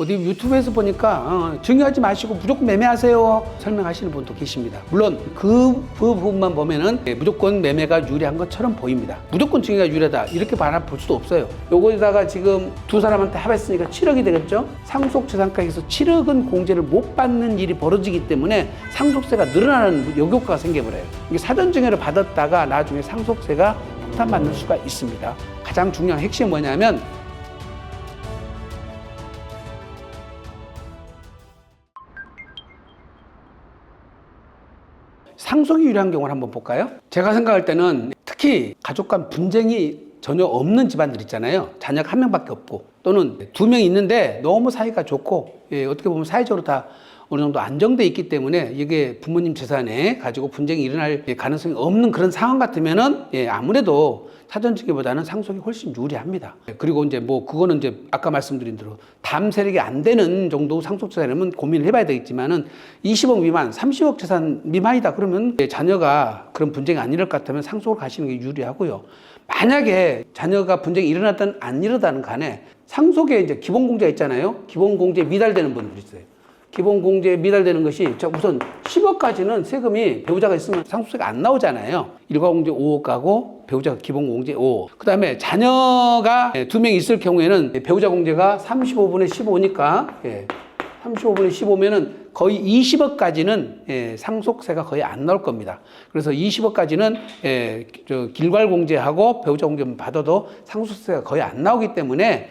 어디 유튜브에서 보니까 증여하지 마시고 무조건 매매하세요 설명하시는 분도 계십니다. 물론 그 부분만 보면은 무조건 매매가 유리한 것처럼 보입니다. 무조건 증여가 유리하다 이렇게 바라볼 수도 없어요. 요거에다가 지금 두 사람한테 합했으니까 7억이 되겠죠. 상속재산가에서 7억은 공제를 못 받는 일이 벌어지기 때문에 상속세가 늘어나는 역효과가 생겨버려요. 이게 사전증여를 받았다가 나중에 상속세가 폭탄받는 수가 있습니다. 가장 중요한 핵심이 뭐냐면 상속이 유리한 경우를 한번 볼까요? 제가 생각할 때는 특히 가족 간 분쟁이 전혀 없는 집안들 있잖아요. 자녀가 한 명밖에 없고 또는 두 명 있는데 너무 사이가 좋고 어떻게 보면 사회적으로 다 어느 정도 안정돼 있기 때문에 이게 부모님 재산에 가지고 분쟁이 일어날 가능성이 없는 그런 상황 같으면은 아무래도 사전증여보다는 상속이 훨씬 유리합니다. 그리고 이제 뭐 그거는 이제 아까 말씀드린 대로 담 세력이 안 되는 정도 상속재산이면 고민을 해봐야 되겠지만은 20억 미만, 30억 재산 미만이다 그러면 자녀가 그런 분쟁이 안 일어날 것 같으면 상속을 가시는 게 유리하고요. 만약에 자녀가 분쟁이 일어났든 안 일어나든 간에 상속에 이제 기본공제가 있잖아요. 기본공제 미달되는 분들이 있어요. 기본공제에 미달되는 것이 우선 10억까지는 세금이 배우자가 있으면 상속세가 안 나오잖아요. 일가공제 5억 가고 배우자가 기본공제 5억. 그 다음에 자녀가 2명 있을 경우에는 배우자 공제가 35분의 15니까 35분의 15면은 거의 20억까지는 상속세가 거의 안 나올 겁니다. 그래서 20억까지는 길괄공제하고 배우자 공제만 받아도 상속세가 거의 안 나오기 때문에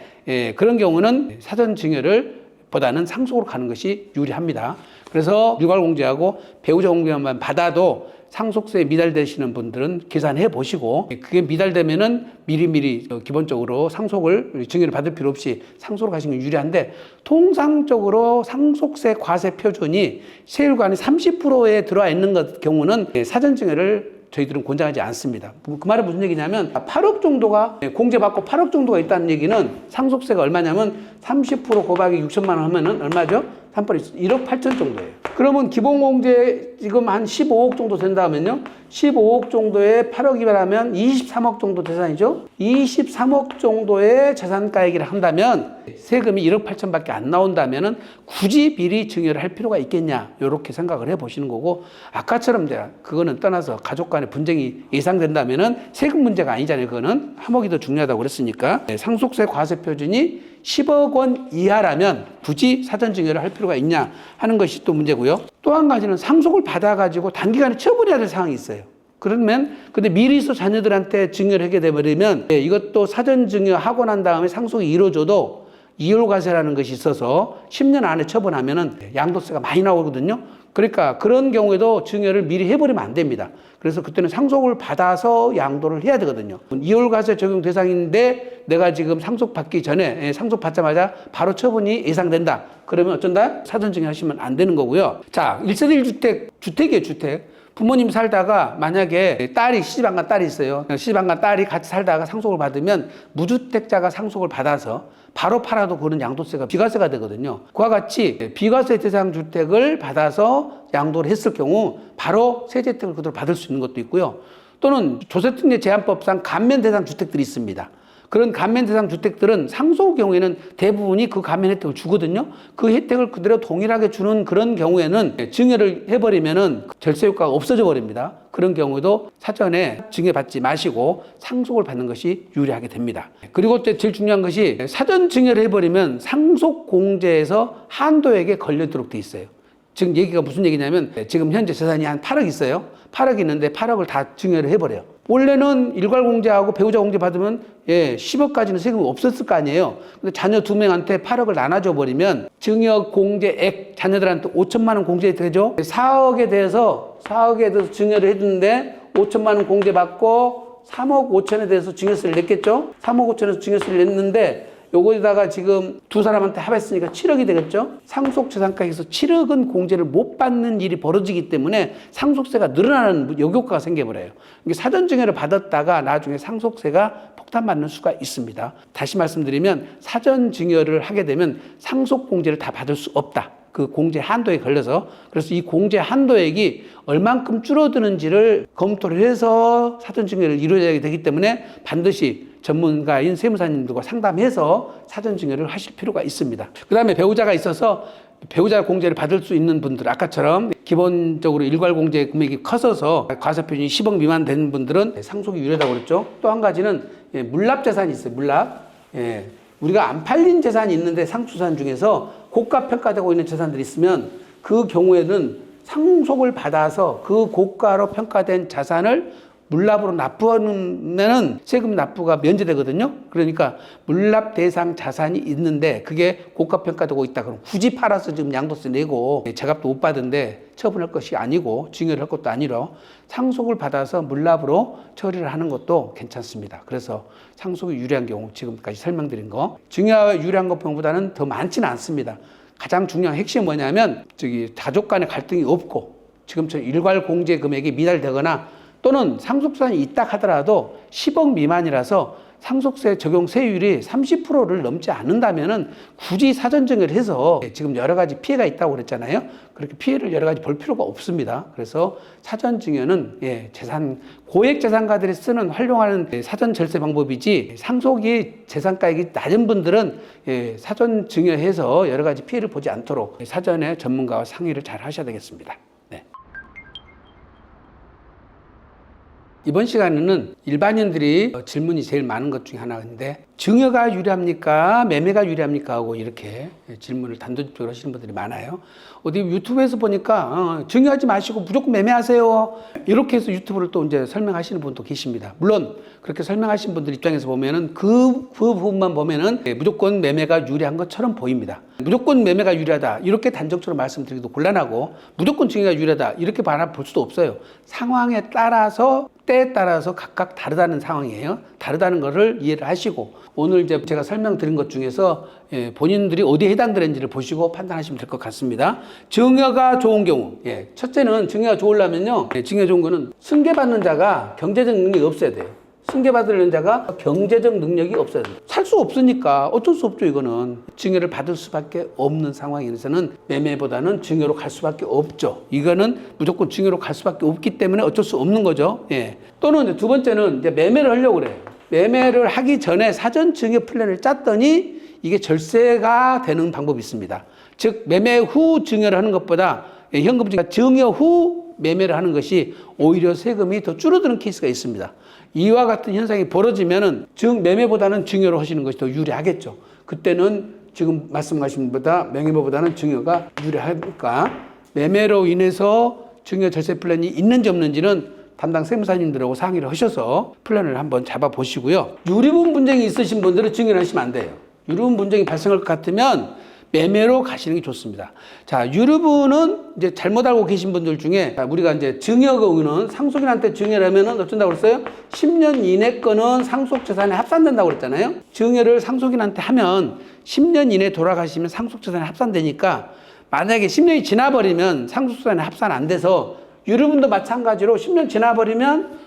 그런 경우는 사전증여를 보다는 상속으로 가는 것이 유리합니다. 그래서 일괄공제하고 배우자 공제만 받아도 상속세에 미달되시는 분들은 계산해 보시고 그게 미달되면은 미리미리 기본적으로 상속을 증여를 받을 필요 없이 상속으로 가시는 게 유리한데 통상적으로 상속세 과세 표준이 세율관이 30%에 들어와 있는 경우는 사전증여를 저희들은 권장하지 않습니다. 그 말은 무슨 얘기냐면 8억 정도가 공제받고 8억 정도가 있다는 얘기는 상속세가 얼마냐면 30% 곱하기 6천만 원 하면은 얼마죠? 1억 8천 정도예요. 그러면 기본공제 지금 한 15억 정도 된다면요. 15억 정도에 8억이면 하면 23억 정도 재산이죠. 23억 정도의 재산가액을 한다면 세금이 1억 8천밖에 안 나온다면은 굳이 미리 증여를 할 필요가 있겠냐 이렇게 생각을 해보시는 거고 아까처럼 그거는 떠나서 가족 간의 분쟁이 예상된다면은 세금 문제가 아니잖아요. 그거는 화목이 더 중요하다고 그랬으니까 상속세 과세 표준이 10억 원 이하라면 굳이 사전증여를 할 필요가 있냐 하는 것이 또 문제고요. 또 한 가지는 상속을 받아가지고 단기간에 처분해야 될 상황이 있어요. 그러면 근데 미리서 자녀들한테 증여를 하게 되버리면 이것도 사전증여하고 난 다음에 상속이 이루어져도 이율과세라는 것이 있어서 10년 안에 처분하면은 양도세가 많이 나오거든요. 그러니까 그런 경우에도 증여를 미리 해버리면 안 됩니다. 그래서 그때는 상속을 받아서 양도를 해야 되거든요. 이율과세 적용 대상인데 내가 지금 상속받기 전에 상속받자마자 바로 처분이 예상된다. 그러면 어쩐다? 사전증여 하시면 안 되는 거고요. 자, 1세대 1주택, 주택이에요, 주택. 부모님 살다가 만약에 딸이 시집안간 딸이 있어요. 시집안간 딸이 같이 살다가 상속을 받으면 무주택자가 상속을 받아서 바로 팔아도 그런 양도세가 비과세가 되거든요. 그와 같이 비과세 대상 주택을 받아서 양도를 했을 경우 바로 세제 혜택을 그대로 받을 수 있는 것도 있고요. 또는 조세특례 제한법상 감면 대상 주택들이 있습니다. 그런 감면 대상 주택들은 상속 경우에는 대부분이 그 감면 혜택을 주거든요. 그 혜택을 그대로 동일하게 주는 그런 경우에는 증여를 해버리면은 절세 효과가 없어져 버립니다. 그런 경우에도 사전에 증여받지 마시고 상속을 받는 것이 유리하게 됩니다. 그리고 또 제일 중요한 것이 사전 증여를 해버리면 상속 공제에서 한도액에 걸려들도록 돼 있어요. 지금 얘기가 무슨 얘기냐면 지금 현재 재산이 한 8억 있어요. 8억 있는데 8억을 다 증여를 해버려요. 원래는 일괄공제하고 배우자 공제 받으면 10억까지는 세금이 없었을 거 아니에요. 근데 자녀 2명한테 8억을 나눠줘 버리면 증여 공제액 자녀들한테 5천만 원 공제되죠. 4억에 대해서 증여를 해주는데 5천만 원 공제받고 3억 5천에 대해서 증여세를 냈겠죠. 3억 5천에서 증여세를 냈는데 요거에다가 지금 두 사람한테 합했으니까 7억이 되겠죠. 상속재산가에서 7억은 공제를 못 받는 일이 벌어지기 때문에 상속세가 늘어나는 역효과가 생겨버려요. 이게 사전증여를 받았다가 나중에 상속세가 폭탄받는 수가 있습니다. 다시 말씀드리면 사전증여를 하게 되면 상속공제를 다 받을 수 없다. 그 공제 한도에 걸려서. 그래서 이 공제 한도액이 얼만큼 줄어드는지를 검토를 해서 사전증여를 이루어야 되기 때문에 반드시 전문가인 세무사님들과 상담해서 사전증여를 하실 필요가 있습니다. 그 다음에 배우자가 있어서 배우자 공제를 받을 수 있는 분들, 아까처럼 기본적으로 일괄 공제 금액이 커서서 과세표준이 10억 미만 되는 분들은 상속이 유리하다고 그랬죠. 또 한 가지는 물납 재산이 있어요. 물납. 우리가 안 팔린 재산이 있는데 상속재산 중에서 고가 평가되고 있는 재산들이 있으면 그 경우에는 상속을 받아서 그 고가로 평가된 자산을 물납으로 납부하면은 세금 납부가 면제되거든요. 그러니까 물납 대상 자산이 있는데 그게 고가 평가되고 있다. 그럼 굳이 팔아서 지금 양도세 내고 제값도 못 받은데 처분할 것이 아니고 증여를 할 것도 아니라 상속을 받아서 물납으로 처리를 하는 것도 괜찮습니다. 그래서 상속이 유리한 경우 지금까지 설명드린 거 증여가 유리한 것보다는 더 많지는 않습니다. 가장 중요한 핵심은 뭐냐면 가족 간의 갈등이 없고 지금처럼 일괄 공제 금액이 미달되거나 또는 상속재산이 있다 하더라도 10억 미만이라서 상속세 적용 세율이 30%를 넘지 않는다면은 굳이 사전증여를 해서 지금 여러 가지 피해가 있다고 그랬잖아요. 그렇게 피해를 여러 가지 볼 필요가 없습니다. 그래서 사전증여는 고액 재산가들이 쓰는 활용하는 사전 절세 방법이지 상속이 재산가액이 낮은 분들은 사전증여해서 여러 가지 피해를 보지 않도록 사전에 전문가와 상의를 잘 하셔야 되겠습니다. 이번 시간에는 일반인들이 질문이 제일 많은 것 중에 하나인데 증여가 유리합니까? 매매가 유리합니까? 하고 이렇게 질문을 단도직입적으로 하시는 분들이 많아요. 어디 유튜브에서 보니까 증여하지 마시고 무조건 매매하세요. 이렇게 해서 유튜브를 또 이제 설명하시는 분도 계십니다. 물론 그렇게 설명하신 분들 입장에서 보면은 그 부분만 보면은 무조건 매매가 유리한 것처럼 보입니다. 무조건 매매가 유리하다 이렇게 단정적으로 말씀드리기도 곤란하고 무조건 증여가 유리하다 이렇게 볼 수도 없어요. 상황에 따라서 때에 따라서 각각 다르다는 상황이에요. 다르다는 것을 이해를 하시고 오늘 이제 제가 설명드린 것 중에서 본인들이 어디에 해당되는지를 보시고 판단하시면 될 것 같습니다. 증여가 좋은 경우, 첫째는 증여가 좋으려면요, 증여 좋은 거는 승계받는 자가 경제적 능력이 없어야 돼요. 승계받으려는 자가 경제적 능력이 없어야 돼요. 살 수 없으니까 어쩔 수 없죠. 이거는 증여를 받을 수밖에 없는 상황에서는 매매보다는 증여로 갈 수밖에 없죠. 이거는 무조건 증여로 갈 수밖에 없기 때문에 어쩔 수 없는 거죠. 또는 이제 두 번째는 이제 매매를 하려고 그래요. 매매를 하기 전에 사전 증여 플랜을 짰더니 이게 절세가 되는 방법이 있습니다. 즉 매매 후 증여를 하는 것보다 현금 증여 후 매매를 하는 것이 오히려 세금이 더 줄어드는 케이스가 있습니다. 이와 같은 현상이 벌어지면은 매매보다는 증여로 하시는 것이 더 유리하겠죠. 그때는 지금 말씀하신 것보다 매매보다는 증여가 유리하니까 매매로 인해서 증여 절세 플랜이 있는지 없는지는 담당 세무사님들하고 상의를 하셔서 플랜을 한번 잡아보시고요. 유류분 분쟁이 있으신 분들은 증여를 하시면 안 돼요. 유류분 분쟁이 발생할 것 같으면 매매로 가시는 게 좋습니다. 자, 유류분은 이제 잘못 알고 계신 분들 중에 우리가 이제 증여 경우는 상속인한테 증여를 하면은 어쩐다고 그랬어요? 10년 이내 거는 상속재산에 합산된다고 그랬잖아요. 증여를 상속인한테 하면 10년 이내 돌아가시면 상속재산에 합산되니까 만약에 10년이 지나버리면 상속재산에 합산 안 돼서 유류분도 마찬가지로 10년 지나버리면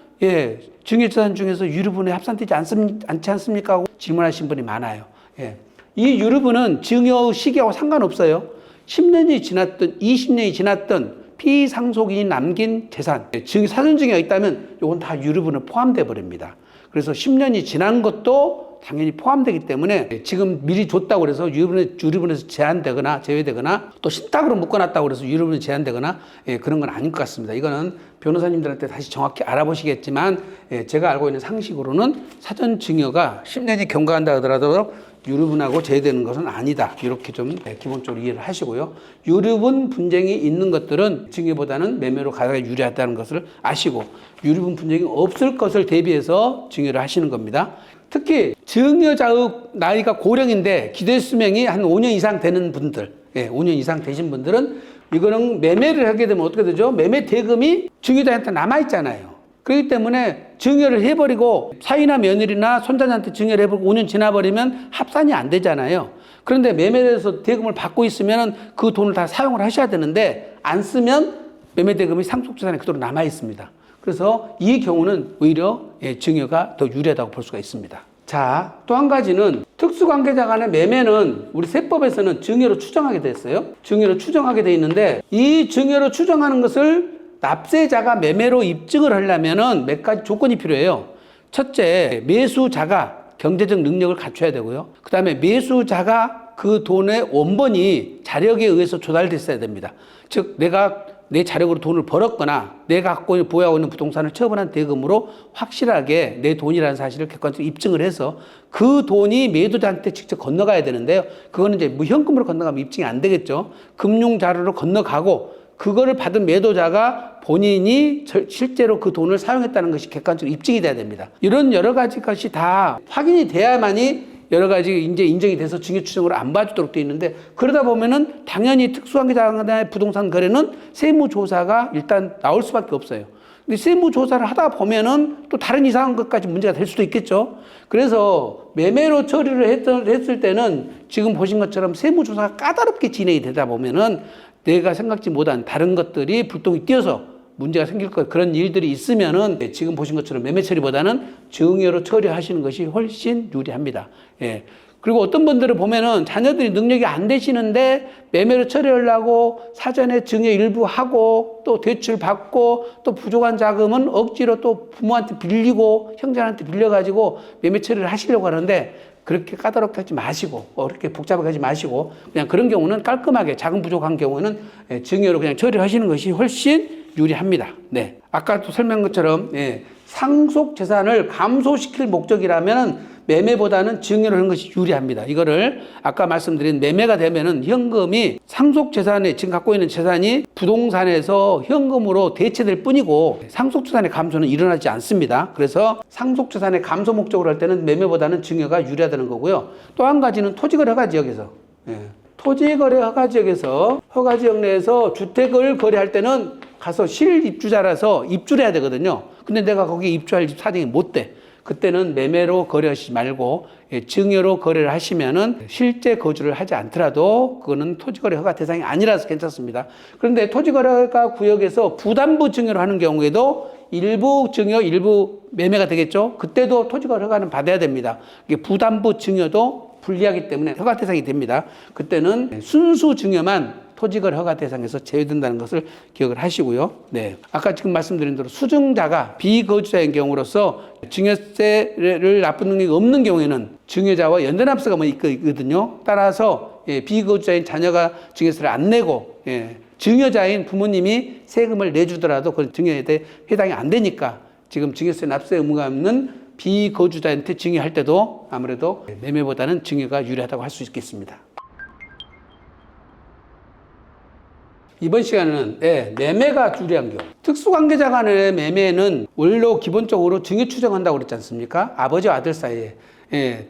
증여재산 중에서 유류분에 합산되지 않지 않습니까? 하고 질문하신 분이 많아요. 이 유류분은 증여 시기하고 상관없어요. 10년이 지났든 20년이 지났든 피상속인이 남긴 재산, 사전증여가 있다면 이건 다 유류분에 포함돼 버립니다. 그래서 10년이 지난 것도 당연히 포함되기 때문에 지금 미리 줬다고 그래서 유류분에서 제외되거나 또 신탁으로 묶어놨다고 그래서 유류분이 제한되거나 그런 건 아닌 것 같습니다. 이거는 변호사님들한테 다시 정확히 알아보시겠지만 제가 알고 있는 상식으로는 사전증여가 10년이 경과한다 하더라도 유류분하고 제외되는 것은 아니다. 이렇게 좀 기본적으로 이해를 하시고요. 유류분 분쟁이 있는 것들은 증여보다는 매매로 가기가 유리하다는 것을 아시고 유류분 분쟁이 없을 것을 대비해서 증여를 하시는 겁니다. 특히 증여자의 나이가 고령인데 기대수명이 한 5년 이상 되는 분들, 5년 이상 되신 분들은 이거는 매매를 하게 되면 어떻게 되죠? 매매 대금이 증여자한테 남아있잖아요. 그렇기 때문에 증여를 해버리고 사위나 며느리나 손자한테 증여를 해버리고 5년 지나버리면 합산이 안 되잖아요. 그런데 매매에서 대금을 받고 있으면 그 돈을 다 사용을 하셔야 되는데 안 쓰면 매매 대금이 상속재산에 그대로 남아 있습니다. 그래서 이 경우는 오히려 증여가 더 유리하다고 볼 수가 있습니다. 자, 또 한 가지는 특수관계자 간의 매매는 우리 세법에서는 증여로 추정하게 됐어요. 증여로 추정하게 돼 있는데 이 증여로 추정하는 것을 납세자가 매매로 입증을 하려면은 몇 가지 조건이 필요해요. 첫째, 매수자가 경제적 능력을 갖춰야 되고요. 그 다음에 매수자가 그 돈의 원본이 자력에 의해서 조달됐어야 됩니다. 즉, 내가 내 자력으로 돈을 벌었거나 내가 보유하고 있는 부동산을 처분한 대금으로 확실하게 내 돈이라는 사실을 객관적으로 입증을 해서 그 돈이 매도자한테 직접 건너가야 되는데요. 그거는 이제 현금으로 건너가면 입증이 안 되겠죠. 금융자료로 건너가고 그거를 받은 매도자가 본인이 실제로 그 돈을 사용했다는 것이 객관적으로 입증이 돼야 됩니다. 이런 여러 가지 것이 다 확인이 돼야만이 여러 가지 이제 인정이 돼서 증여 추정으로 안 봐주도록 되어 있는데 그러다 보면은 당연히 특수관계자 간의 부동산 거래는 세무조사가 일단 나올 수밖에 없어요. 근데 세무조사를 하다 보면은 또 다른 이상한 것까지 문제가 될 수도 있겠죠. 그래서 매매로 처리를 했을 때는 지금 보신 것처럼 세무조사가 까다롭게 진행이 되다 보면은 내가 생각지 못한 다른 것들이 불똥이 띄어서 문제가 생길 것 그런 일들이 있으면은 지금 보신 것처럼 매매 처리보다는 증여로 처리하시는 것이 훨씬 유리합니다. 예. 그리고 어떤 분들을 보면은 자녀들이 능력이 안 되시는데 매매로 처리하려고 사전에 증여 일부 하고 또 대출 받고 또 부족한 자금은 억지로 또 부모한테 빌리고 형제한테 빌려가지고 매매 처리를 하시려고 하는데 그렇게 까다롭게 하지 마시고 그렇게 복잡하게 하지 마시고 그냥 그런 경우는 깔끔하게 자금 부족한 경우는 증여로 그냥 처리하시는 것이 훨씬 유리합니다. 네. 아까 또 설명한 것처럼 상속 재산을 감소시킬 목적이라면 매매보다는 증여를 하는 것이 유리합니다. 이거를 아까 말씀드린 매매가 되면은 현금이 상속 재산에 지금 갖고 있는 재산이 부동산에서 현금으로 대체될 뿐이고 상속 재산의 감소는 일어나지 않습니다. 그래서 상속 재산의 감소 목적으로 할 때는 매매보다는 증여가 유리하다는 거고요. 또 한 가지는 토지거래 허가 지역에서 토지거래 허가 지역에서 허가 지역 내에서 주택을 거래할 때는 가서 실입주자라서 입주를 해야 되거든요. 근데 내가 거기에 입주할 사정이 못 돼. 그때는 매매로 거래하시지 말고 증여로 거래를 하시면은 실제 거주를 하지 않더라도 그거는 토지거래 허가 대상이 아니라서 괜찮습니다. 그런데 토지거래 허가 구역에서 부담부 증여를 하는 경우에도 일부 증여, 일부 매매가 되겠죠. 그때도 토지거래 허가는 받아야 됩니다. 이게 부담부 증여도 불리하기 때문에 허가 대상이 됩니다. 그때는 순수 증여만 토지거래 허가 대상에서 제외된다는 것을 기억을 하시고요. 네. 아까 지금 말씀드린 대로 수증자가 비거주자인 경우로서 증여세를 납부 능력이 없는 경우에는 증여자와 연대납세가 있거든요. 따라서 비거주자인 자녀가 증여세를 안 내고 증여자인 부모님이 세금을 내주더라도 그 증여에 대해 해당이 안 되니까 지금 증여세 납세 의무가 없는 비거주자한테 증여할 때도 아무래도 매매보다는 증여가 유리하다고 할 수 있겠습니다. 이번 시간에는 매매가 유리한 경우 특수관계자 간의 매매는 원로 기본적으로 증여 추정한다고 그랬지 않습니까? 아버지와 아들 사이에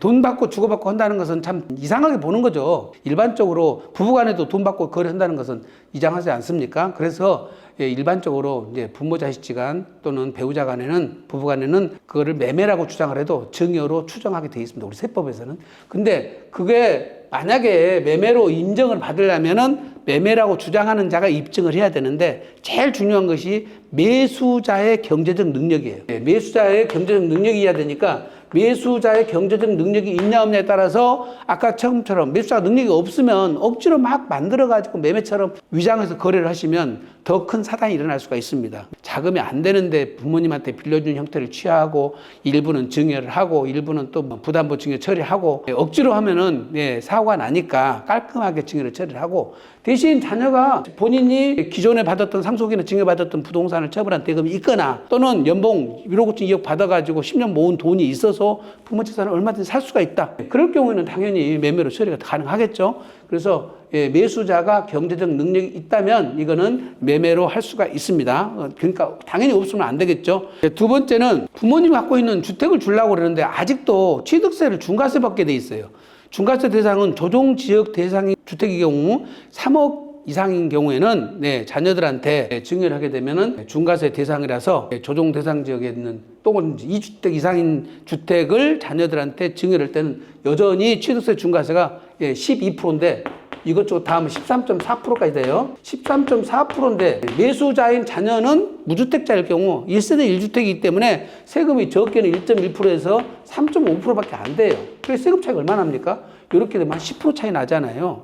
돈 받고 주고받고 한다는 것은 참 이상하게 보는 거죠. 일반적으로 부부간에도 돈 받고 거래한다는 것은 이상하지 않습니까? 그래서 일반적으로 이제 부모 자식지간 또는 배우자 간에는 부부간에는 그거를 매매라고 주장을 해도 증여로 추정하게 돼 있습니다. 우리 세법에서는. 근데 그게 만약에 매매로 인정을 받으려면은 매매라고 주장하는 자가 입증을 해야 되는데 제일 중요한 것이 매수자의 경제적 능력이에요. 매수자의 경제적 능력이 해야 되니까 매수자의 경제적 능력이 있냐 없냐에 따라서 아까 처음처럼 매수자가 능력이 없으면 억지로 막 만들어가지고 매매처럼 위장해서 거래를 하시면 더 큰 사단이 일어날 수가 있습니다. 자금이 안 되는데 부모님한테 빌려준 형태를 취하고 일부는 증여를 하고 일부는 또 부담부 증여 처리하고 억지로 하면은 사고가 나니까 깔끔하게 증여를 처리를 하고 대신 자녀가 본인이 기존에 받았던 상속이나 증여받았던 부동산을 처분한 대금이 있거나 또는 연봉 1억 5천 2억 받아가지고 10년 모은 돈이 있어서 부모 재산을 얼마든지 살 수가 있다. 그럴 경우에는 당연히 매매로 처리가 가능하겠죠. 그래서 매수자가 경제적 능력이 있다면 이거는 매매로 할 수가 있습니다. 그러니까 당연히 없으면 안 되겠죠. 두 번째는 부모님이 갖고 있는 주택을 주려고 그러는데 아직도 취득세를 중과세 받게 돼 있어요. 중과세 대상은 조정지역 대상의 주택의 경우 3억 이상인 경우에는 자녀들한테 증여를 하게 되면은 중과세 대상이라서 조정 대상 지역에 있는 또는 2주택 이상인 주택을 자녀들한테 증여를 할 때는 여전히 취득세 중과세가 12%인데 이것저것 다 하면 13.4%까지 돼요. 13.4%인데 매수자인 자녀는 무주택자일 경우 1세대 1주택이기 때문에 세금이 적게는 1.1%에서 3.5%밖에 안 돼요. 그래서 세금 차이가 얼마나 납니까? 이렇게 되면 한 10% 차이 나잖아요.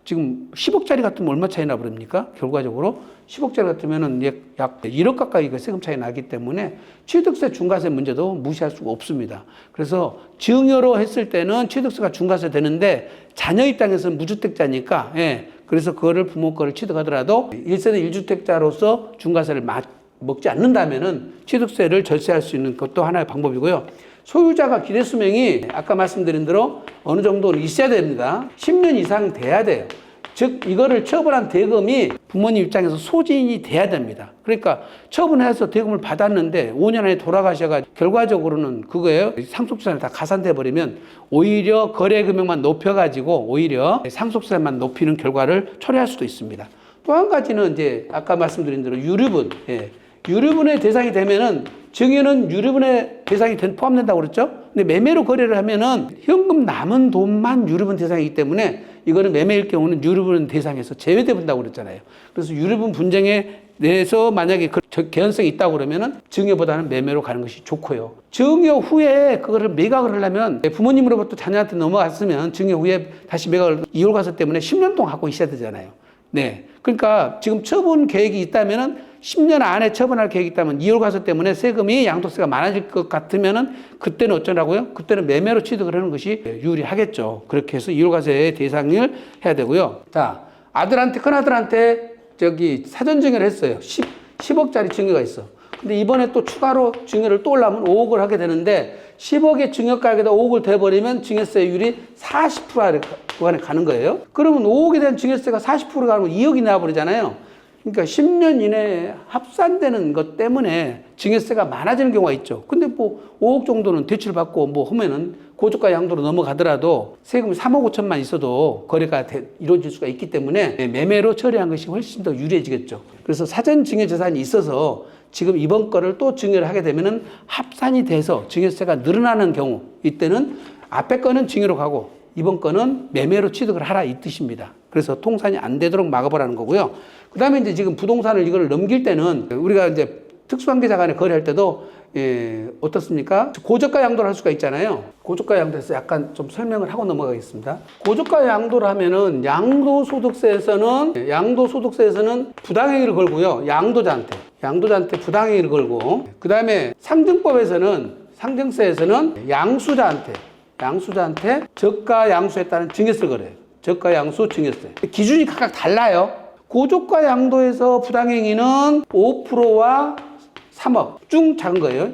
지금 10억짜리 같으면 얼마 차이 나버립니까? 결과적으로 10억짜리 같으면은 약 1억 가까이 세금 차이 나기 때문에 취득세 중과세 문제도 무시할 수가 없습니다. 그래서 증여로 했을 때는 취득세가 중과세 되는데 자녀 입장에서는 무주택자니까 그래서 그거를 부모 거를 취득하더라도 1세대 1주택자로서 중과세를 먹지 않는다면은 취득세를 절세할 수 있는 것도 하나의 방법이고요. 소유자가 기대수명이 아까 말씀드린 대로 어느 정도는 있어야 됩니다. 10년 이상 돼야 돼요. 즉 이거를 처분한 대금이 부모님 입장에서 소진이 돼야 됩니다. 그러니까 처분해서 대금을 받았는데 5년 안에 돌아가셔가 결과적으로는 그거예요. 상속재산이 다 가산돼 버리면 오히려 거래 금액만 높여가지고 오히려 상속세만 높이는 결과를 초래할 수도 있습니다. 또 한 가지는 이제 아까 말씀드린 대로 유류분, 유류분의 대상이 되면은 증여는 유류분의 대상이 포함된다고 그랬죠? 근데 매매로 거래를 하면은 현금 남은 돈만 유류분 대상이기 때문에 이거는 매매일 경우는 유류분 대상에서 제외된다고 그랬잖아요. 그래서 유류분 분쟁에 대해서 만약에 개연성이 있다고 그러면은 증여보다는 매매로 가는 것이 좋고요. 증여 후에 그거를 매각을 하려면 부모님으로부터 자녀한테 넘어갔으면 증여 후에 다시 매각을 이홀과세 때문에 10년 동안 갖고 있어야 되잖아요. 그러니까 지금 처분 계획이 있다면은 10년 안에 처분할 계획이 있다면 이홀과세 때문에 세금이 양도세가 많아질 것 같으면은 그때는 어쩌라고요? 그때는 매매로 취득을 하는 것이 유리하겠죠. 그렇게 해서 이홀과세의 대상을 해야 되고요. 자, 아들한테, 큰아들한테 사전 증여를 했어요. 10억짜리 증여가 있어. 근데 이번에 또 추가로 증여를 또 올라면 5억을 하게 되는데 10억의 증여가액에다 5억을 대버리면 증여세율이 40% 구간에 가는 거예요. 그러면 5억에 대한 증여세가 40% 가면 2억이 나와버리잖아요. 그러니까 10년 이내에 합산되는 것 때문에 증여세가 많아지는 경우가 있죠. 근데 5억 정도는 대출받고 하면은 고저가 양도로 넘어가더라도 세금이 3억 5천만 있어도 거래가 이루어질 수가 있기 때문에 매매로 처리한 것이 훨씬 더 유리해지겠죠. 그래서 사전 증여 재산이 있어서 지금 이번 거를 또 증여를 하게 되면은 합산이 돼서 증여세가 늘어나는 경우, 이때는 앞에 거는 증여로 가고 이번 거는 매매로 취득을 하라 이 뜻입니다. 그래서 통산이 안 되도록 막아보라는 거고요. 그 다음에 이제 지금 부동산을 이걸 넘길 때는 우리가 이제 특수관계자 간에 거래할 때도 어떻습니까? 고저가 양도를 할 수가 있잖아요. 고저가 양도에서 약간 좀 설명을 하고 넘어가겠습니다. 고저가 양도를 하면은 양도소득세에서는 부당행위를 걸고요. 양도자한테 부당행위를 걸고, 그 다음에 상증세에서는 양수자한테 저가 양수에 따른 증여세를 걸어요. 저가 양수 증여세. 기준이 각각 달라요. 고저가 양도에서 부당행위는 5%와 3억 중 작은 거예요.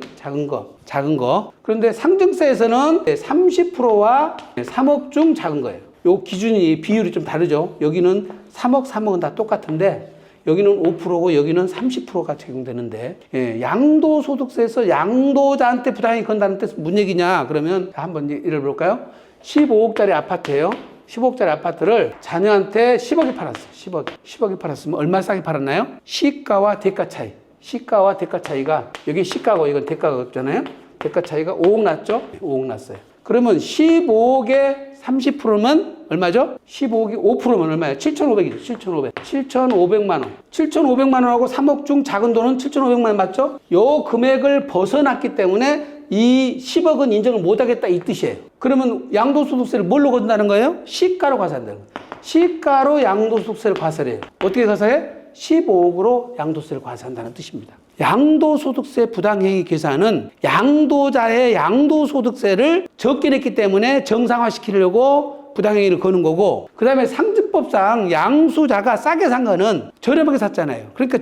작은 거. 그런데 상증세에서는 30%와 3억 중 작은 거예요. 요 기준이 비율이 좀 다르죠. 여기는 3억은 다 똑같은데 여기는 5%고 여기는 30%가 적용되는데, 양도소득세에서 양도자한테 부당행위 건다는 뜻은 무슨 얘기냐? 그러면 한번 예를 볼까요? 15억짜리 아파트예요. 15억짜리 아파트를 자녀한테 10억에 팔았어요. 10억에 팔았으면 얼마 싸게 팔았나요? 시가와 대가 차이가, 여기 시가고 이건 대가가 없잖아요. 대가 차이가 5억 났죠? 5억 났어요. 그러면 15억에 30%면 얼마죠? 15억이 5%면 얼마예요? 7,500이죠. 7,500만 원. 7,500만 원하고 3억 중 작은 돈은 7,500만 원 맞죠? 요 금액을 벗어났기 때문에 이 10억은 인정을 못하겠다 이 뜻이에요. 그러면 양도소득세를 뭘로 걷는다는 거예요? 시가로 과세한다는 거예요. 시가로 양도소득세를 과세해요. 어떻게 과세해? 15억으로 양도세를 과세한다는 뜻입니다. 양도소득세 부당행위 계산은 양도자의 양도소득세를 적게 냈기 때문에 정상화시키려고 부당행위를 거는 거고, 그 다음에 상증법상 양수자가 싸게 산 거는 저렴하게 샀잖아요. 그러니까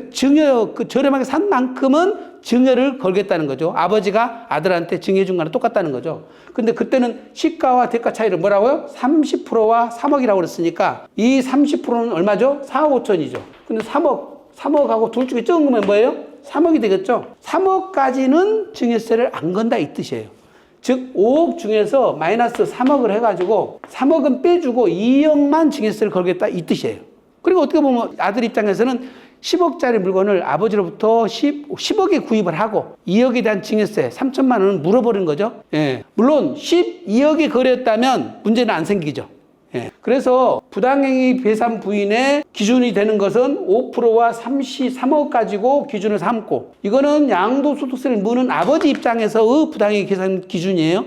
저렴하게 산 만큼은 증여를 걸겠다는 거죠. 아버지가 아들한테 증여해 준 거랑 똑같다는 거죠. 근데 그때는 시가와 대가 차이를 뭐라고요? 30%와 3억이라고 그랬으니까 이 30%는 얼마죠? 4억 5천이죠. 근데 3억하고 둘 중에 적은 거면 뭐예요? 3억이 되겠죠. 3억까지는 증여세를 안 건다 이 뜻이에요. 즉 5억 중에서 마이너스 3억을 해가지고 3억은 빼주고 2억만 증여세를 걸겠다 이 뜻이에요. 그리고 어떻게 보면 아들 입장에서는 10억짜리 물건을 아버지로부터 10억에 구입을 하고 2억에 대한 증여세 3천만 원은 물어버린 거죠. 예. 물론 12억에 거래했다면 문제는 안 생기죠. 예. 그래서 부당행위 배상 부인의 기준이 되는 것은 5%와 33억 가지고 기준을 삼고, 이거는 양도소득세를 무는 아버지 입장에서의 부당행위 계산 기준이에요.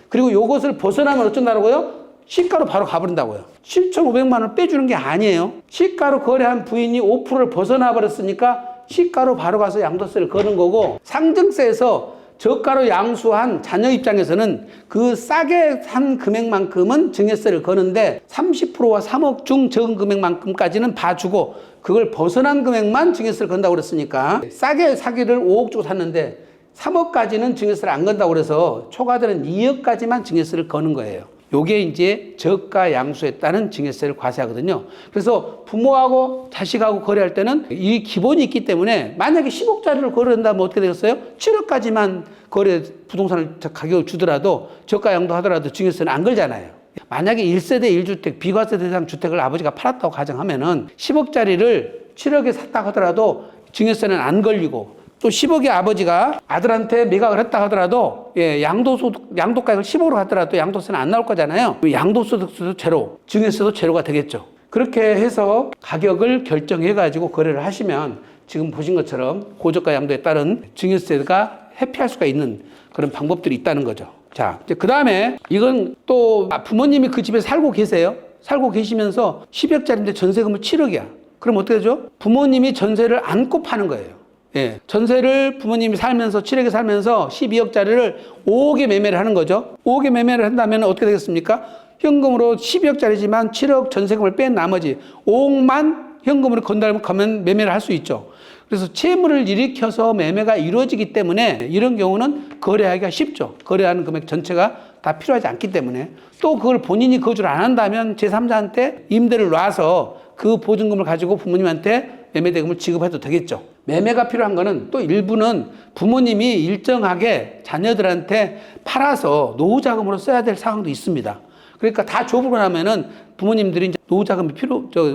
그리고 이것을 벗어나면 어쩐다고요? 시가로 바로 가버린다고요. 7,500만 원 빼주는 게 아니에요. 시가로 거래한 부인이 5%를 벗어나 버렸으니까 시가로 바로 가서 양도세를 거는 거고, 상증세에서 저가로 양수한 자녀 입장에서는 그 싸게 산 금액만큼은 증여세를 거는데 30%와 3억 중 적은 금액만큼까지는 봐주고 그걸 벗어난 금액만 증여세를 건다고 그랬으니까, 싸게 사기를 5억 주고 샀는데 3억까지는 증여세를 안 건다고 그래서 초과되는 2억까지만 증여세를 거는 거예요. 요게 이제 저가 양수에 따른 증여세를 과세하거든요. 그래서 부모하고 자식하고 거래할 때는 이 기본이 있기 때문에 만약에 10억짜리를 거래한다면 어떻게 되겠어요? 7억까지만 거래 부동산을 가격을 주더라도 저가 양도 하더라도 증여세는 안 걸잖아요. 만약에 1세대 1주택 비과세 대상 주택을 아버지가 팔았다고 가정하면은 10억짜리를 7억에 샀다 하더라도 증여세는 안 걸리고, 또 10억의 아버지가 아들한테 매각을 했다 하더라도, 예, 양도가액을 10억으로 하더라도 양도세는 안 나올 거잖아요. 양도소득세도 제로, 증여세도 제로가 되겠죠. 그렇게 해서 가격을 결정해가지고 거래를 하시면 지금 보신 것처럼 고저가 양도에 따른 증여세가 회피할 수가 있는 그런 방법들이 있다는 거죠. 자, 이제 그 다음에 이건 또 부모님이 그 집에 살고 계세요. 살고 계시면서 10억짜리인데 전세금은 7억이야. 그럼 어떻게 되죠? 부모님이 전세를 안고 파는 거예요. 예, 전세를 부모님이 살면서 7억에 살면서 12억짜리를 5억에 매매를 하는 거죠. 5억에 매매를 한다면 어떻게 되겠습니까? 현금으로 12억짜리지만 7억 전세금을 뺀 나머지 5억만 현금으로 건달하면 매매를 할 수 있죠. 그래서 채무를 일으켜서 매매가 이루어지기 때문에 이런 경우는 거래하기가 쉽죠. 거래하는 금액 전체가 다 필요하지 않기 때문에. 또 그걸 본인이 거주를 안 한다면 제3자한테 임대를 놔서 그 보증금을 가지고 부모님한테 매매대금을 지급해도 되겠죠. 매매가 필요한 거는 또 일부는 부모님이 일정하게 자녀들한테 팔아서 노후자금으로 써야 될 상황도 있습니다. 그러니까 다 줘보고 나면은 부모님들이 이제 노후자금이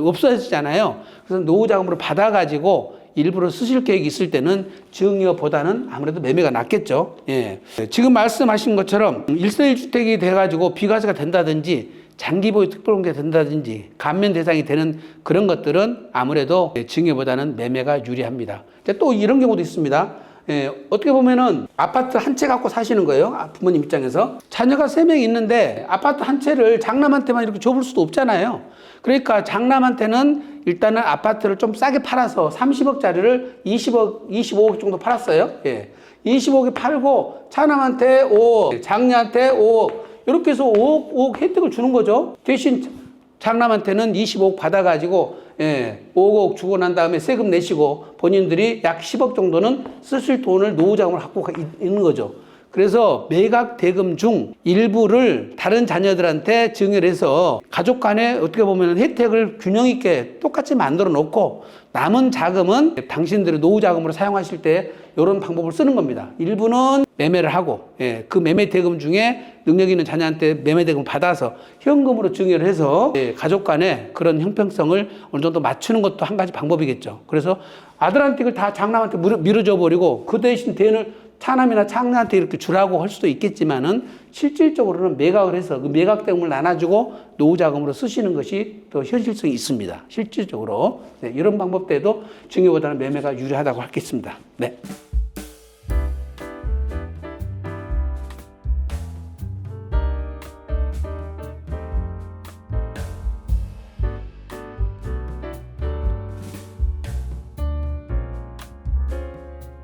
없어지잖아요. 그래서 노후자금으로 받아가지고 일부러 쓰실 계획이 있을 때는 증여보다는 아무래도 매매가 낫겠죠. 예. 지금 말씀하신 것처럼 1세 1주택이 돼가지고 비과세가 된다든지 장기보유 특별공개가 된다든지 감면 대상이 되는 그런 것들은 아무래도 증여보다는 매매가 유리합니다. 또 이런 경우도 있습니다. 예, 어떻게 보면은 아파트 한 채 갖고 사시는 거예요. 부모님 입장에서. 자녀가 3명이 있는데 아파트 한 채를 장남한테만 이렇게 줘볼 수도 없잖아요. 그러니까 장남한테는 일단은 아파트를 좀 싸게 팔아서 30억짜리를 25억 정도 팔았어요. 예. 25억에 팔고 차남한테 5억, 장녀한테 5억, 이렇게 해서 5억 혜택을 주는 거죠. 대신 장남한테는 25억 받아가지고, 예, 5억 주고 난 다음에 세금 내시고 본인들이 약 10억 정도는 쓰실 돈을 노후자금을 갖고 있는 거죠. 그래서 매각 대금 중 일부를 다른 자녀들한테 증여를 해서 가족 간에 어떻게 보면 혜택을 균형 있게 똑같이 만들어 놓고 남은 자금은 당신들의 노후 자금으로 사용하실 때 이런 방법을 쓰는 겁니다. 일부는 매매를 하고, 예, 그 매매 대금 중에 능력 있는 자녀한테 매매 대금을 받아서 현금으로 증여를 해서, 예, 가족 간에 그런 형평성을 어느 정도 맞추는 것도 한 가지 방법이겠죠. 그래서 아들한테 이걸 다 장남한테 밀어줘 버리고 그 대신 대안을 차남이나 장녀한테 이렇게 주라고 할 수도 있겠지만은 실질적으로는 매각을 해서 그 매각 대금을 나눠주고 노후자금으로 쓰시는 것이 더 현실성이 있습니다. 실질적으로. 네, 이런 방법대도 증여보다는 매매가 유리하다고 하겠습니다. 네.